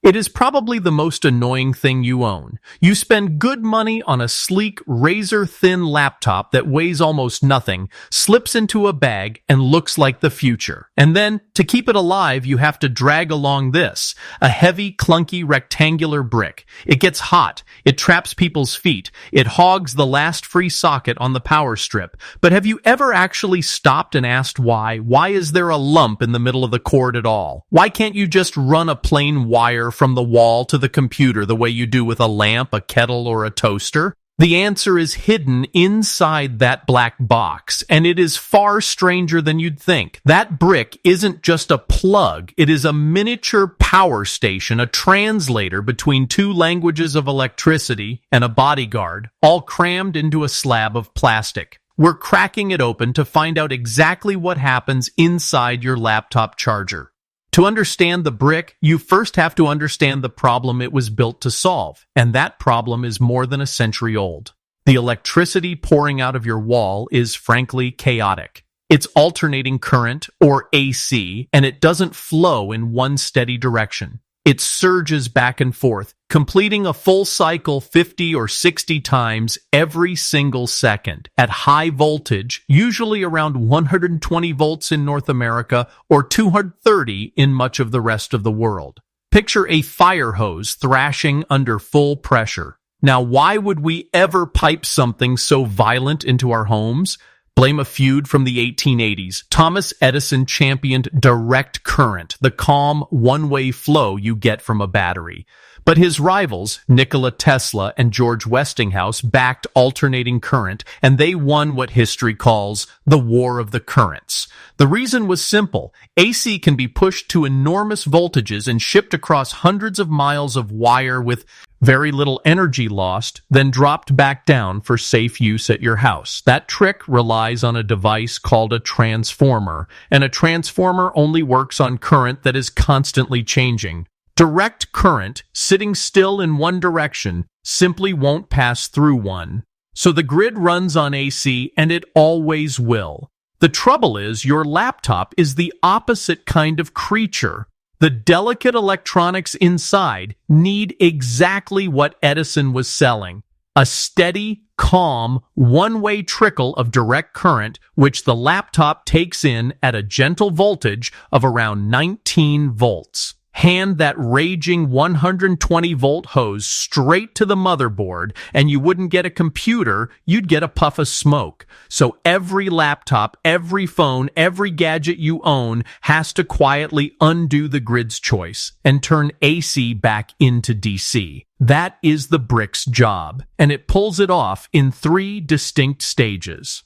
It is probably the most annoying thing you own. You spend good money on a sleek, razor-thin laptop that weighs almost nothing, slips into a bag, and looks like the future. And then, to keep it alive, you have to drag along this, a heavy, clunky, rectangular brick. It gets hot. It traps people's feet. It hogs the last free socket on the power strip. But have you ever actually stopped and asked why? Why is there a lump in the middle of the cord at all? Why can't you just run a plain wire from the wall to the computer the way you do with a lamp, a kettle, or a toaster? The answer is hidden inside that black box, and it is far stranger than you'd think. That brick isn't just a plug, it is a miniature power station, a translator between two languages of electricity and a bodyguard, all crammed into a slab of plastic. We're cracking it open to find out exactly what happens inside your laptop charger. To understand the brick, you first have to understand the problem it was built to solve, and that problem is more than a century old. The electricity pouring out of your wall is frankly chaotic. It's alternating current, or AC, and it doesn't flow in one steady direction. It surges back and forth, completing a full cycle 50 or 60 times every single second at high voltage, usually around 120 volts in North America or 230 in much of the rest of the world. Picture a fire hose thrashing under full pressure. Now, why would we ever pipe something so violent into our homes? Blame a feud from the 1880s. Thomas Edison championed direct current, the calm, one-way flow you get from a battery. But his rivals, Nikola Tesla and George Westinghouse, backed alternating current, and they won what history calls the War of the Currents. The reason was simple. AC can be pushed to enormous voltages and shipped across hundreds of miles of wire with very little energy lost, then dropped back down for safe use at your house. That trick relies on a device called a transformer, and a transformer only works on current that is constantly changing. Direct current, sitting still in one direction, simply won't pass through one. So the grid runs on AC, and it always will. The trouble is, your laptop is the opposite kind of creature. The delicate electronics inside need exactly what Edison was selling: a steady, calm, one-way trickle of direct current which the laptop takes in at a gentle voltage of around 19 volts. Hand that raging 120-volt hose straight to the motherboard, and you wouldn't get a computer, you'd get a puff of smoke. So every laptop, every phone, every gadget you own has to quietly undo the grid's choice and turn AC back into DC. That is the brick's job, and it pulls it off in 3 distinct stages.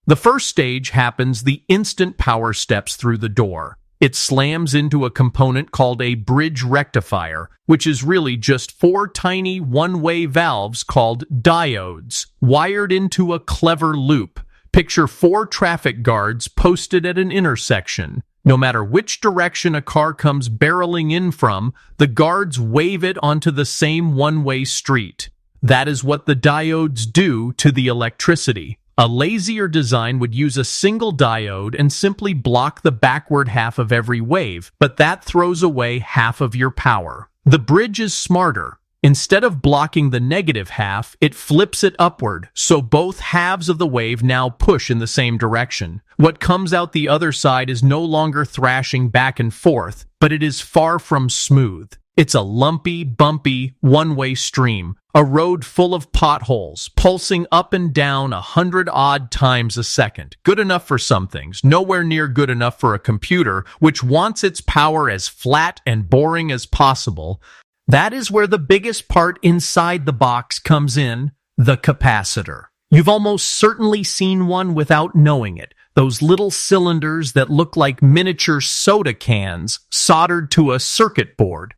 The first stage happens the instant power steps through the door. It slams into a component called a bridge rectifier, which is really just 4 tiny one-way valves called diodes, wired into a clever loop. Picture 4 traffic guards posted at an intersection. No matter which direction a car comes barreling in from, the guards wave it onto the same one-way street. That is what the diodes do to the electricity. A lazier design would use a single diode and simply block the backward half of every wave, but that throws away half of your power. The bridge is smarter. Instead of blocking the negative half, it flips it upward, so both halves of the wave now push in the same direction. What comes out the other side is no longer thrashing back and forth, but it is far from smooth. It's a lumpy, bumpy, one-way stream, a road full of potholes, pulsing up and down 100-odd times a second. Good enough for some things, nowhere near good enough for a computer, which wants its power as flat and boring as possible. That is where the biggest part inside the box comes in, the capacitor. You've almost certainly seen one without knowing it. Those little cylinders that look like miniature soda cans soldered to a circuit board.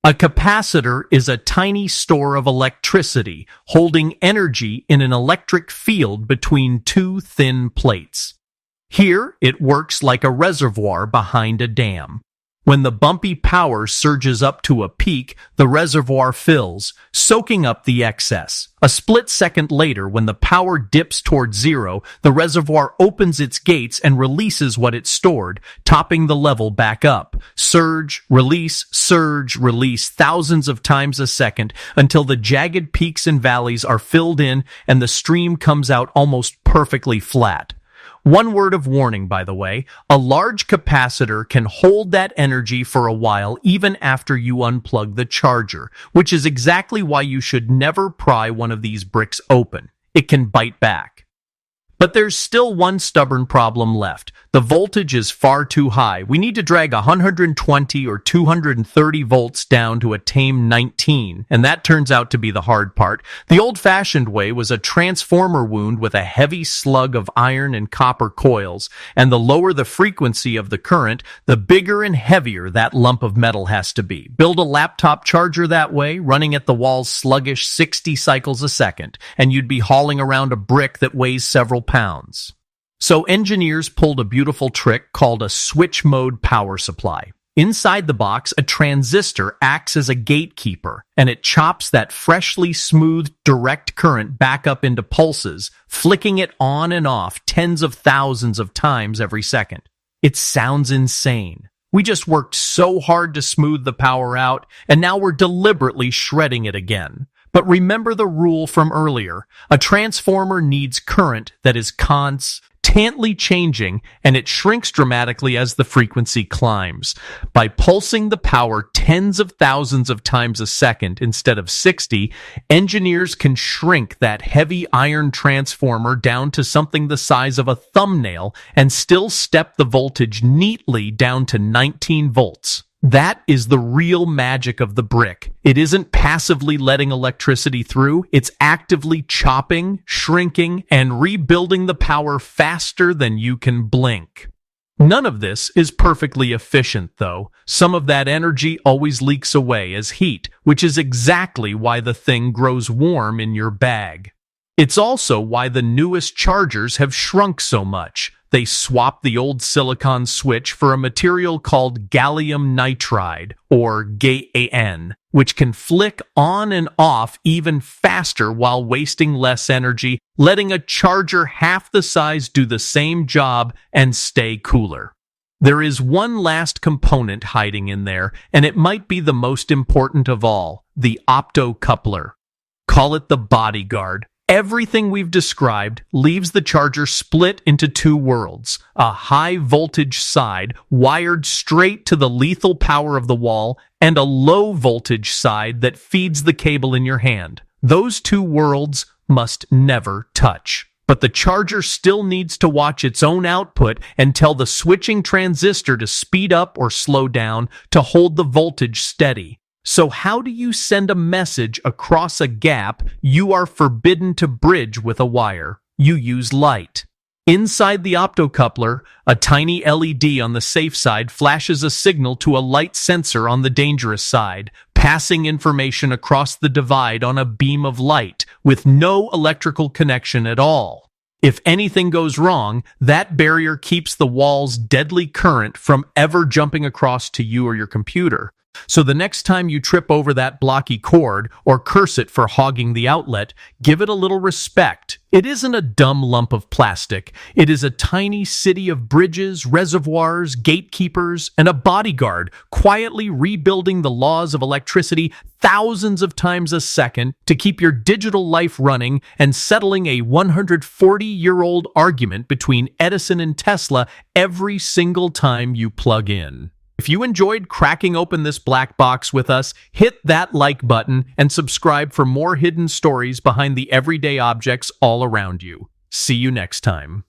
A capacitor is a tiny store of electricity holding energy in an electric field between 2 thin plates. Here, it works like a reservoir behind a dam. When the bumpy power surges up to a peak, the reservoir fills, soaking up the excess. A split second later, when the power dips toward zero, the reservoir opens its gates and releases what it stored, topping the level back up. Surge, release, thousands of times a second until the jagged peaks and valleys are filled in and the stream comes out almost perfectly flat. One word of warning, by the way, a large capacitor can hold that energy for a while even after you unplug the charger, which is exactly why you should never pry one of these bricks open. It can bite back. But there's still one stubborn problem left. The voltage is far too high. We need to drag 120 or 230 volts down to a tame 19, and that turns out to be the hard part. The old-fashioned way was a transformer wound with a heavy slug of iron and copper coils, and the lower the frequency of the current, the bigger and heavier that lump of metal has to be. Build a laptop charger that way, running at the wall's sluggish 60 cycles a second, and you'd be hauling around a brick that weighs several pounds. So engineers pulled a beautiful trick called a switch mode power supply. Inside the box, a transistor acts as a gatekeeper, and it chops that freshly smoothed direct current back up into pulses, flicking it on and off tens of thousands of times every second. It sounds insane. We just worked so hard to smooth the power out, and now we're deliberately shredding it again. But remember the rule from earlier. A transformer needs current that is constantly changing, and it shrinks dramatically as the frequency climbs. By pulsing the power tens of thousands of times a second instead of 60, engineers can shrink that heavy iron transformer down to something the size of a thumbnail and still step the voltage neatly down to 19 volts. That is the real magic of the brick. It isn't passively letting electricity through, it's actively chopping, shrinking, and rebuilding the power faster than you can blink. None of this is perfectly efficient, though. Some of that energy always leaks away as heat, which is exactly why the thing grows warm in your bag. It's also why the newest chargers have shrunk so much. They swapped the old silicon switch for a material called gallium nitride, or GaN, which can flick on and off even faster while wasting less energy, letting a charger half the size do the same job and stay cooler. There is one last component hiding in there, and it might be the most important of all, the optocoupler. Call it the bodyguard. Everything we've described leaves the charger split into two worlds, a high-voltage side wired straight to the lethal power of the wall, and a low-voltage side that feeds the cable in your hand. Those two worlds must never touch. But the charger still needs to watch its own output and tell the switching transistor to speed up or slow down to hold the voltage steady. So how do you send a message across a gap you are forbidden to bridge with a wire? You use light. Inside the optocoupler, a tiny LED on the safe side flashes a signal to a light sensor on the dangerous side, passing information across the divide on a beam of light with no electrical connection at all. If anything goes wrong, that barrier keeps the wall's deadly current from ever jumping across to you or your computer. So the next time you trip over that blocky cord or curse it for hogging the outlet, give it a little respect. It isn't a dumb lump of plastic. It is a tiny city of bridges, reservoirs, gatekeepers, and a bodyguard quietly rebuilding the laws of electricity thousands of times a second to keep your digital life running and settling a 140-year-old argument between Edison and Tesla every single time you plug in. If you enjoyed cracking open this black box with us, hit that like button and subscribe for more hidden stories behind the everyday objects all around you. See you next time.